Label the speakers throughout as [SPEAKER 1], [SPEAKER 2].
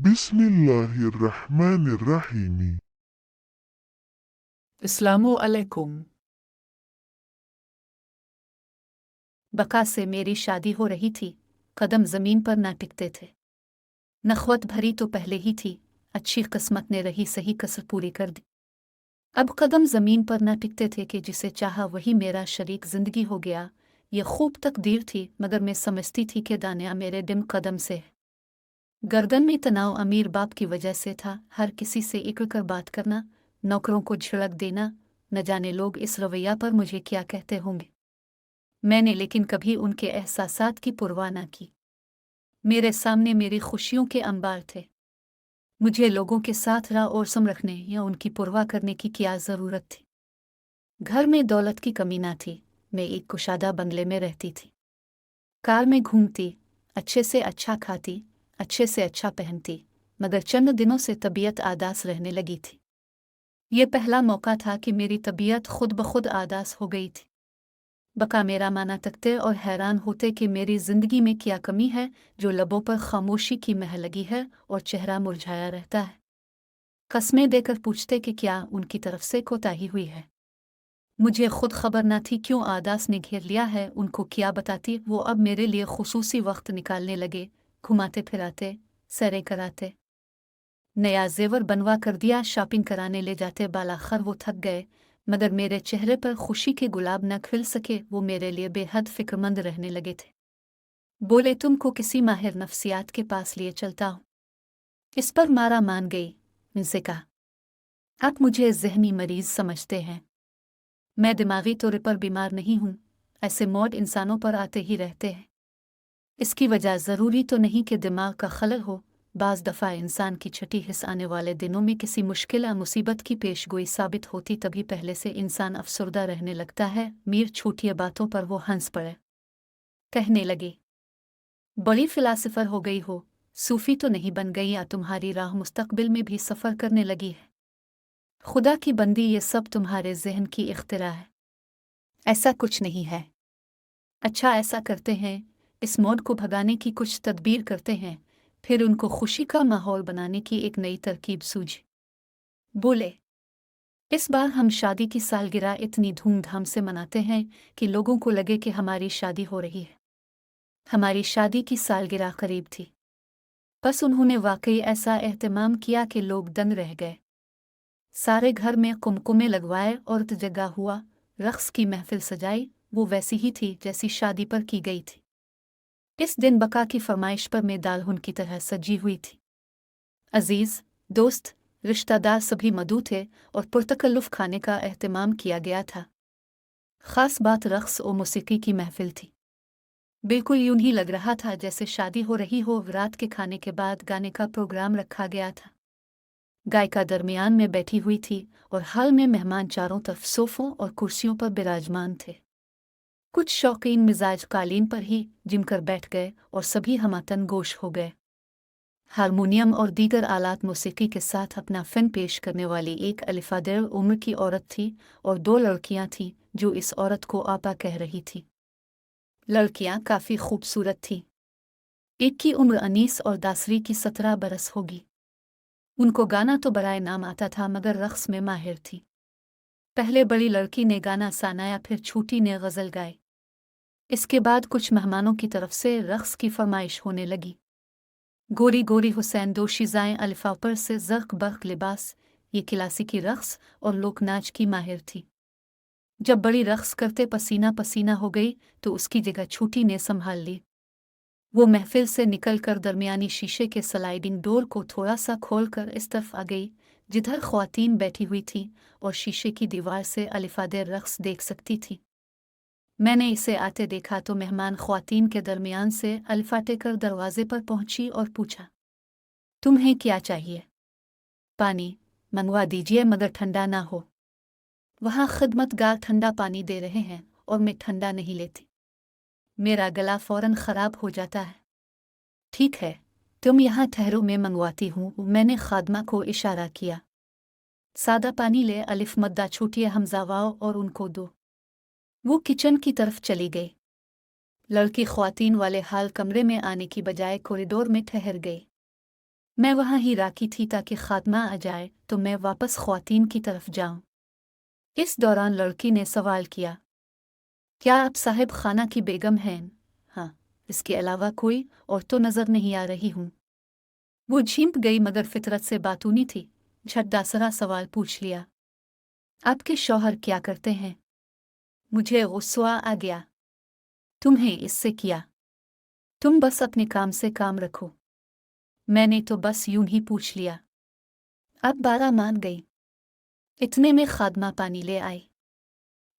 [SPEAKER 1] बिस्मिल्लाहिर्रहमानिर्रहीम।
[SPEAKER 2] अस्सलामु अलैकुम।
[SPEAKER 3] बका से मेरी शादी हो रही थी, कदम जमीन पर ना टिकते थे। नखवत भरी तो पहले ही थी, अच्छी किस्मत ने रही सही कसर पूरी कर दी। अब कदम जमीन पर ना टिकते थे कि जिसे चाहा वही मेरा शरीक जिंदगी हो गया। ये खूब तकदीर थी, मगर मैं समझती थी कि दानिया मेरे डिम कदम से है। गर्दन में तनाव अमीर बाप की वजह से था। हर किसी से इकड़ कर बात करना, नौकरों को झिड़क देना, न जाने लोग इस रवैया पर मुझे क्या कहते होंगे। मैंने लेकिन कभी उनके एहसासात की परवाह न की। मेरे सामने मेरी खुशियों के अंबार थे। मुझे लोगों के साथ रौसम रखने या उनकी परवाह करने की क्या ज़रूरत थी। घर में दौलत की कमी न थी। मैं एक कुशादा बंगले में रहती थी। कार में घूमती, अच्छे से अच्छा खाती, अच्छे से अच्छा पहनती, मगर चंद दिनों से तबीयत आदास रहने लगी थी। ये पहला मौका था कि मेरी तबीयत खुद ब खुद आदास हो गई थी। बका मेरा माना तकते और हैरान होते कि मेरी जिंदगी में क्या कमी है जो लबों पर खामोशी की मह लगी है और चेहरा मुरझाया रहता है। कस्में देकर पूछते कि क्या उनकी तरफ से कोताही हुई है। मुझे खुद खबर न थी क्यों आदास ने घेर लिया है। उनको क्या बताती, वो अब मेरे लिए खुसूसी वक्त निकालने लगे, घुमाते फिराते, सैरें कराते, नया जेवर बनवा कर दिया, शॉपिंग कराने ले जाते। बालाखर वो थक गए, मगर मेरे चेहरे पर खुशी के गुलाब न खिल सके। वो मेरे लिए बेहद फिक्रमंद रहने लगे थे। बोले, तुमको किसी माहिर नफ्सियात के पास लिए चलता हूँ। इस पर मारा मान गई। उनसे कहा, आप मुझे ज़हनी मरीज समझते हैं। मैं दिमागी तौर पर बीमार नहीं हूँ। ऐसे मौत इंसानों पर आते ही रहते हैं। इसकी वजह ज़रूरी तो नहीं कि दिमाग का खलल हो। बाज़ दफ़ा इंसान की छठी हिस्स आने वाले दिनों में किसी मुश्किल या मुसीबत की पेशगोई साबित होती, तभी पहले से इंसान अफसरदा रहने लगता है। मीर छोटी बातों पर वो हंस पड़े। कहने लगे, बड़ी फिलासफर हो गई हो, सूफी तो नहीं बन गई, या तुम्हारी राह मुस्तकबिल में भी सफ़र करने लगी है। खुदा की बंदी, ये सब तुम्हारे जहन की इख्तिरा है। ऐसा कुछ नहीं है। अच्छा, ऐसा करते हैं, इस मौत को भगाने की कुछ तदबीर करते हैं। फिर उनको खुशी का माहौल बनाने की एक नई तरकीब सूझी। बोले, इस बार हम शादी की सालगिरह इतनी धूमधाम से मनाते हैं कि लोगों को लगे कि हमारी शादी हो रही है। हमारी शादी की सालगिरह करीब थी, बस उन्होंने वाकई ऐसा एहतमाम किया कि लोग दंग रह गए। सारे घर में कुमकुमे लगवाए और जगह हुआ, रक्स की महफिल सजाई। वो वैसी ही थी जैसी शादी पर की गई थी। इस दिन बका की फरमाइश पर मैं दालहुन की तरह सजी हुई थी। अजीज, दोस्त, रिश्तेदार सभी मदऊ थे और पुरतकल्लुफ़ खाने का एहतमाम किया गया था। ख़ास बात रक्स और मौसीकी की महफिल थी। बिल्कुल यूं ही लग रहा था जैसे शादी हो रही हो। रात के खाने के बाद गाने का प्रोग्राम रखा गया था। गायिका दरमियान में बैठी हुई थी और हाल में मेहमान चारों तरफ सोफों और कुर्सियों पर विराजमान थे। कुछ शौकीन मिजाज कालीन पर ही जिमकर बैठ गए और सभी हमातन गोश हो गए। हारमोनियम और दीगर आलात मौसीकी के साथ अपना फ़न पेश करने वाली एक अलिफादेर उम्र की औरत थी और दो लड़कियां थीं जो इस औरत को आपा कह रही थी। लड़कियां काफ़ी खूबसूरत थीं। एक की उम्र 19 और दासरी की 17 बरस होगी। उनको गाना तो बराए नाम आता था, मगर रक़्स में माहिर थी। पहले बड़ी लड़की ने गाना सनाया, फिर छोटी ने गज़ल गाई। इसके बाद कुछ मेहमानों की तरफ से रक़्स की फरमाइश होने लगी। गोरी गोरी हुसैन दोशीज़ाएं अलिफा पर से ज़र्क बर्क लिबास, ये क्लासिकी रक़्स और लोक नाच की माहिर थी। जब बड़ी रक़्स करते पसीना पसीना हो गई तो उसकी जगह छोटी ने संभाल ली। वो महफिल से निकलकर दरमियानी शीशे के स्लाइडिंग डोर को थोड़ा सा खोलकर इस तरफ आ गई जिधर ख्वातीन बैठी हुई थी और शीशे की दीवार से अलिफादेर रक़्स देख सकती थी। मैंने इसे आते देखा तो मेहमान ख्वातीन के दरमियान से अलिफाटे कर दरवाजे पर पहुंची और पूछा, तुम्हें क्या चाहिए? पानी मंगवा दीजिए, मगर ठंडा ना हो। वहाँ खिदमतगार ठंडा पानी दे रहे हैं और मैं ठंडा नहीं लेती। मेरा गला फौरन खराब हो जाता है। ठीक है, तुम यहाँ ठहरो, मैं मंगवाती हूँ। मैंने खादमा को इशारा किया। सादा पानी ले, अलिफ मद्दा छोटिए हमजावाओ और उनको दो। वो किचन की तरफ चली गई। लड़की ख्वातीन वाले हाल कमरे में आने की बजाय कॉरिडोर में ठहर गई। मैं वहाँ ही राखी थी ताकि खात्मा आ जाए तो मैं वापस ख्वातीन की तरफ जाऊं। इस दौरान लड़की ने सवाल किया, क्या आप साहिब खाना की बेगम हैं? हाँ, इसके अलावा कोई और तो नजर नहीं आ रही हूँ। वो झिंप गई मगर फितरत से बातूनी थी। झट्टासरा सवाल पूछ लिया, आपके शौहर क्या करते हैं? मुझे गुस्सा आ गया। तुम्हें इससे किया? तुम बस अपने काम से काम रखो। मैंने तो बस यूं ही पूछ लिया। अब बारा मान गई। इतने में खादमा पानी ले आई।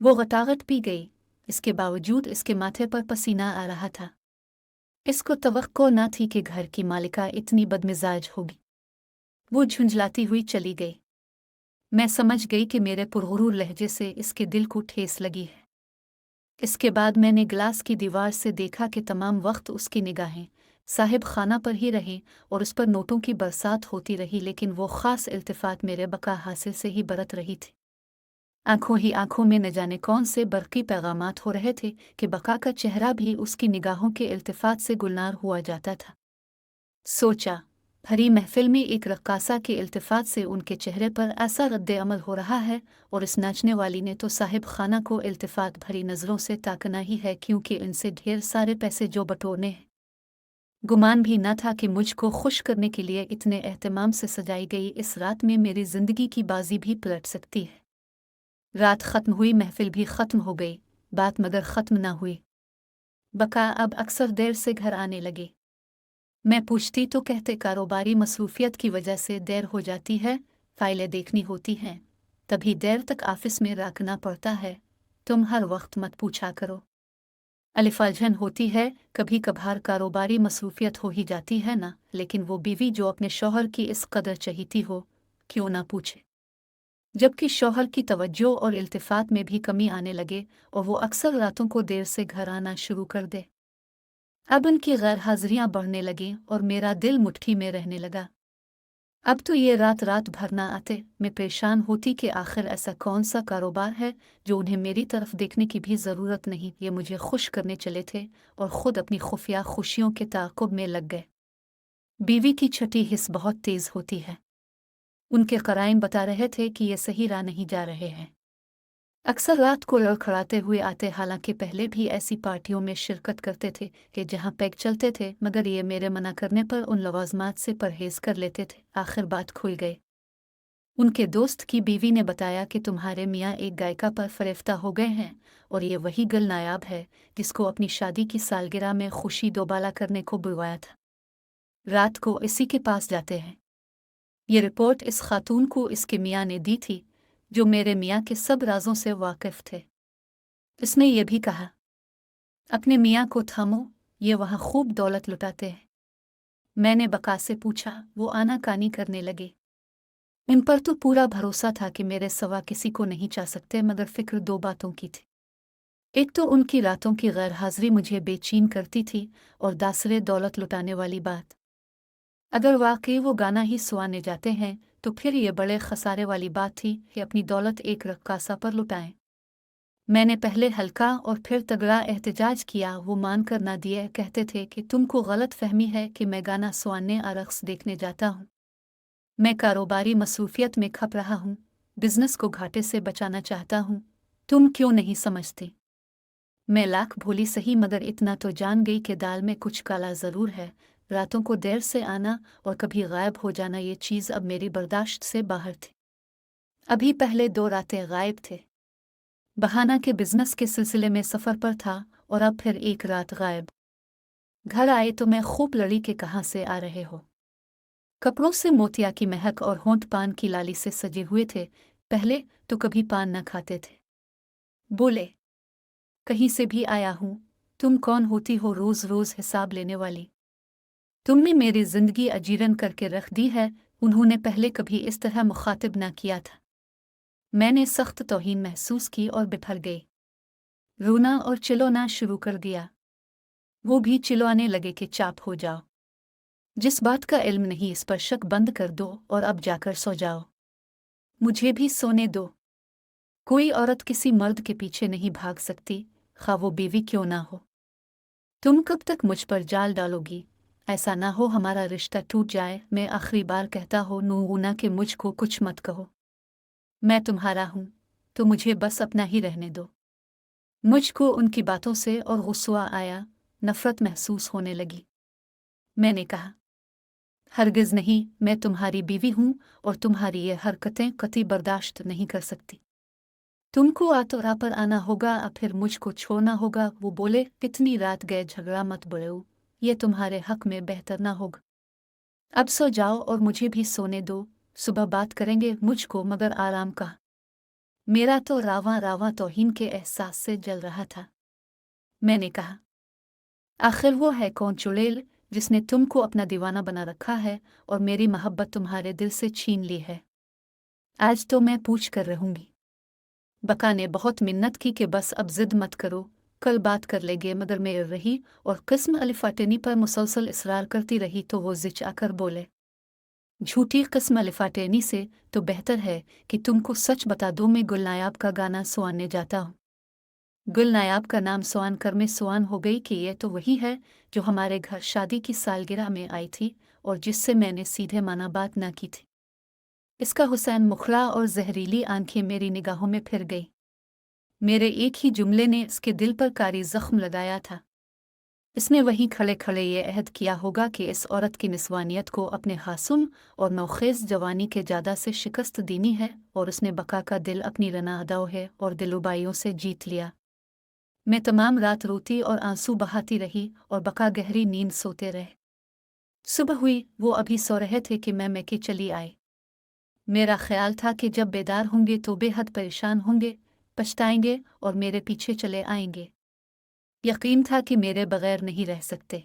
[SPEAKER 3] वो गटागट पी गई। इसके बावजूद इसके माथे पर पसीना आ रहा था। इसको तवक्को न थी कि घर की मालिका इतनी बदमिजाज होगी। वो झुंझलाती हुई चली गई। मैं समझ गई कि मेरे पुरगुरूर लहजे से इसके दिल को ठेस लगी है। इसके बाद मैंने गिलास की दीवार से देखा कि तमाम वक्त उसकी निगाहें साहिब खाना पर ही रहीं और उस पर नोटों की बरसात होती रही, लेकिन वो ख़ास इल्तिफ़ात मेरे बका हासिल से ही बरत रही थी। आंखों ही आंखों में न जाने कौन से बरक़ी पैगामात हो रहे थे कि बका का चेहरा भी उसकी निगाहों के इल्तिफ़ात से गुलनार हुआ जाता था। सोचा, भरी महफिल में एक रक्कासा के इल्तिफ़ात से उनके चेहरे पर ऐसा रद्द-ए-अमल हो रहा है और इस नाचने वाली ने तो साहिब खाना को इल्तिफ़ात भरी नज़रों से ताकना ही है, क्योंकि इनसे ढेर सारे पैसे जो बटोरने हैं। गुमान भी न था कि मुझको खुश करने के लिए इतने एहतमाम से सजाई गई इस रात में मेरी ज़िंदगी की बाजी भी पलट सकती है। रात ख़त्म हुई, महफिल भी ख़त्म हो गई, बात मगर ख़त्म न हुई। बका अब अक्सर देर से घर आने लगे। मैं पूछती तो कहते कारोबारी मसरूफियत की वजह से देर हो जाती है, फाइलें देखनी होती हैं, तभी देर तक ऑफिस में रखना पड़ता है। तुम हर वक्त मत पूछा करो। अलिफाजन होती है, कभी कभार कारोबारी मसरूफियत हो ही जाती है ना, लेकिन वो बीवी जो अपने शौहर की इस कदर चाहती हो, क्यों ना पूछे। जबकि शौहर की तवज्जो और इल्तिफात में भी कमी आने लगे और वो अक्सर रातों को देर से घर आना शुरू कर दे। अब उनकी गैर हाजिरियां बढ़ने लगीं और मेरा दिल मुट्ठी में रहने लगा। अब तो ये रात रात भर ना आते, मैं परेशान होती कि आखिर ऐसा कौन सा कारोबार है जो उन्हें मेरी तरफ देखने की भी ज़रूरत नहीं, ये मुझे खुश करने चले थे और ख़ुद अपनी खुफिया खुशियों के ताक़ुब में लग गए। बीवी की छठी हिस्स बहुत तेज़ होती है। उनके क़राइन बता रहे थे कि ये सही राह नहीं जा रहे हैं। अक्सर रात को लड़खड़ाते हुए आते, हालांकि पहले भी ऐसी पार्टियों में शिरकत करते थे कि जहां पैग चलते थे, मगर ये मेरे मना करने पर उन लवाजमात से परहेज कर लेते थे। आखिर बात खुल गई। उनके दोस्त की बीवी ने बताया कि तुम्हारे मियाँ एक गायिका पर फरेफ्ता हो गए हैं और ये वही गल नायाब है जिसको अपनी शादी की सालगिरह में खुशी दोबाला करने को बुलवाया था। रात को इसी के पास जाते हैं। ये रिपोर्ट इस खातून को इसके मियाँ ने दी थी, जो मेरे मियाँ के सब राजों से वाकिफ थे। इसने ये भी कहा, अपने मियाँ को थामो, ये वहाँ खूब दौलत लुटाते हैं। मैंने बका से पूछा, वो आनाकानी करने लगे। इन पर तो पूरा भरोसा था कि मेरे सवा किसी को नहीं चाह सकते, मगर फिक्र दो बातों की थी। एक तो उनकी रातों की गैर हाजिरी मुझे बेचैन करती थी, और दासरे दौलत लुटाने वाली बात। अगर वाकई वो गाना ही सुहाने जाते हैं तो फिर ये बड़े खसारे वाली बात थी कि अपनी दौलत एक रक्कासा पर लुटाएं। मैंने पहले हल्का और फिर तगड़ा एहतजाज किया। वो मान कर ना दिए, कहते थे कि तुमको गलत फहमी है कि मैं गाना सुहाने और रक्स देखने जाता हूँ। मैं कारोबारी मसरूफियत में खप रहा हूँ, बिजनेस को घाटे से बचाना चाहता हूँ। तुम क्यों नहीं समझते? मैं लाख भोली सही, मगर इतना तो जान गई कि दाल में कुछ काला ज़रूर है। रातों को देर से आना और कभी गायब हो जाना, ये चीज़ अब मेरी बर्दाश्त से बाहर थी। अभी पहले 2 रातें गायब थे, बहाना के बिजनेस के सिलसिले में सफ़र पर था, और अब फिर एक रात गायब। घर आए तो मैं खूब लड़ी कि कहाँ से आ रहे हो। कपड़ों से मोतिया की महक और होंठ पान की लाली से सजे हुए थे। पहले तो कभी पान न खाते थे। बोले, कहीं से भी आया हूँ। तुम कौन होती हो रोज़ रोज़ हिसाब लेने वाली? तुमने मेरी जिंदगी अजीरन करके रख दी है। उन्होंने पहले कभी इस तरह मुखातिब ना किया था। मैंने सख्त तौहीन महसूस की और बिफर गई। रोना और चिल्लाना शुरू कर दिया। वो भी चिल्लाने लगे कि चाप हो जाओ, जिस बात का इल्म नहीं इस पर शक बंद कर दो और अब जाकर सो जाओ। मुझे भी सोने दो। कोई औरत किसी मर्द के पीछे नहीं भाग सकती, खा वो बीवी क्यों ना हो। तुम कब तक मुझ पर जाल डालोगी? ऐसा ना हो हमारा रिश्ता टूट जाए। मैं आखिरी बार कहता हूँ नूना कि मुझको कुछ मत कहो। मैं तुम्हारा हूँ, तो मुझे बस अपना ही रहने दो। मुझको उनकी बातों से और गुस्सा आया, नफरत महसूस होने लगी। मैंने कहा, हरगिज नहीं, मैं तुम्हारी बीवी हूँ और तुम्हारी ये हरकतें कतई बर्दाश्त नहीं कर सकती। तुमको आतोरा पर आना होगा और फिर मुझको छोड़ना होगा। वो बोले, कितनी रात गए, झगड़ा मत बढ़ो, ये तुम्हारे हक में बेहतर ना होगा। अब सो जाओ और मुझे भी सोने दो, सुबह बात करेंगे। मुझको मगर आराम का। मेरा तो रावा रावा तौहीन के एहसास से जल रहा था। मैंने कहा, आखिर वो है कौन चुड़ैल जिसने तुमको अपना दीवाना बना रखा है और मेरी मोहब्बत तुम्हारे दिल से छीन ली है? आज तो मैं पूछ कर रहूंगी। बका ने बहुत मिन्नत की कि बस अब जिद मत करो, कल बात कर लेंगे, मगर मैं रही और किस्म अलिफाटेनी पर मुसलसल इसरार करती रही तो वो जिच आकर बोले, झूठी किस्म अलिफाटेनी से तो बेहतर है कि तुमको सच बता दूं, मैं गुलनायाब का गाना सुहाने जाता हूँ। गुलनायाब का नाम सुहान कर में सुहान हो गई कि ये तो वही है जो हमारे घर शादी की सालगिरह में आई थी और जिससे मैंने सीधे माना बात ना की थी। इसका हुसैन मुखड़ा और जहरीली आंखें मेरी निगाहों में फिर गई। मेरे एक ही जुमले ने इसके दिल पर कारी जख्म लगाया था। इसने वहीं खड़े खड़े ये अहद किया होगा कि इस औरत की निस्वानियत को अपने हासुन और नौखेज जवानी के जादा से शिकस्त दीनी है और उसने बका का दिल अपनी रना अदाओ है और दिलुबाइयों से जीत लिया। मैं तमाम रात रोती और आंसू बहाती रही और बका गहरी नींद सोते रहे। सुबह हुई, वो अभी सो रहे थे कि मैं मैके चली आई। मेरा ख्याल था कि जब बेदार होंगे तो बेहद परेशान होंगे, पछताएंगे और मेरे पीछे चले आएंगे। यकीन था कि मेरे बगैर नहीं रह सकते।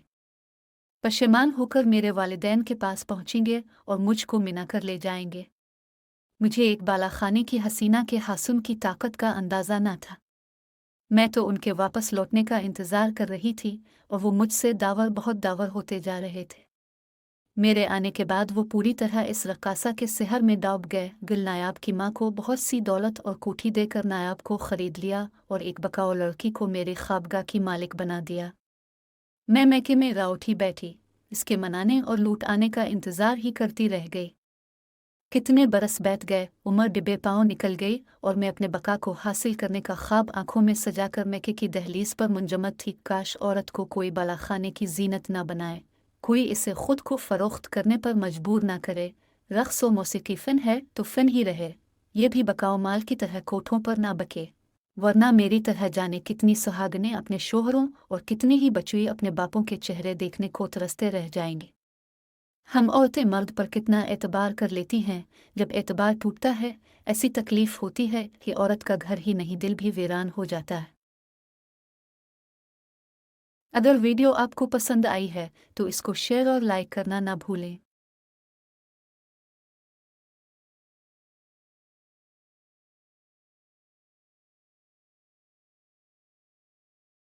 [SPEAKER 3] पशेमान होकर मेरे वालिदैन के पास पहुंचेंगे और मुझको मिना कर ले जाएंगे। मुझे एक बालाखाने की हसीना के हासुन की ताकत का अंदाज़ा न था। मैं तो उनके वापस लौटने का इंतज़ार कर रही थी और वो मुझसे दावर बहुत दावर होते जा रहे थे। मेरे आने के बाद वो पूरी तरह इस रक्कासा के सिहर में डूब गए। गुल नायाब की माँ को बहुत सी दौलत और कोठी देकर नायाब को खरीद लिया और एक बकाऊ लड़की को मेरी ख्वाबगाह की मालिक बना दिया। मैं मैके में राउठी बैठी, इसके मनाने और लूट आने का इंतज़ार ही करती रह गई। कितने बरस बीत गए, उम्र डिब्बे पाँव निकल गई और मैं अपने बका को हासिल करने का ख्वाब आंखों में सजाकर मैके की दहलीज पर मुंजमद थी। काश औरत को कोई बालाखाने की जीनत ना बनाए, कोई इसे खुद को फरोख्त करने पर मजबूर ना करे। रक़्स व मौसीकी फ़न है तो फ़न ही रहे, ये भी बकाओ माल की तरह कोठों पर ना बके, वरना मेरी तरह जाने कितनी सुहागनें अपने शोहरों और कितनी ही बचुई अपने बापों के चेहरे देखने को तरसते रह जाएंगे। हम औरतें मर्द पर कितना एतबार कर लेती हैं, जब एतबार टूटता है ऐसी तकलीफ होती है कि औरत का घर ही नहीं दिल भी वीरान हो जाता है। अगर वीडियो आपको पसंद आई है तो इसको शेयर और लाइक करना ना भूलें।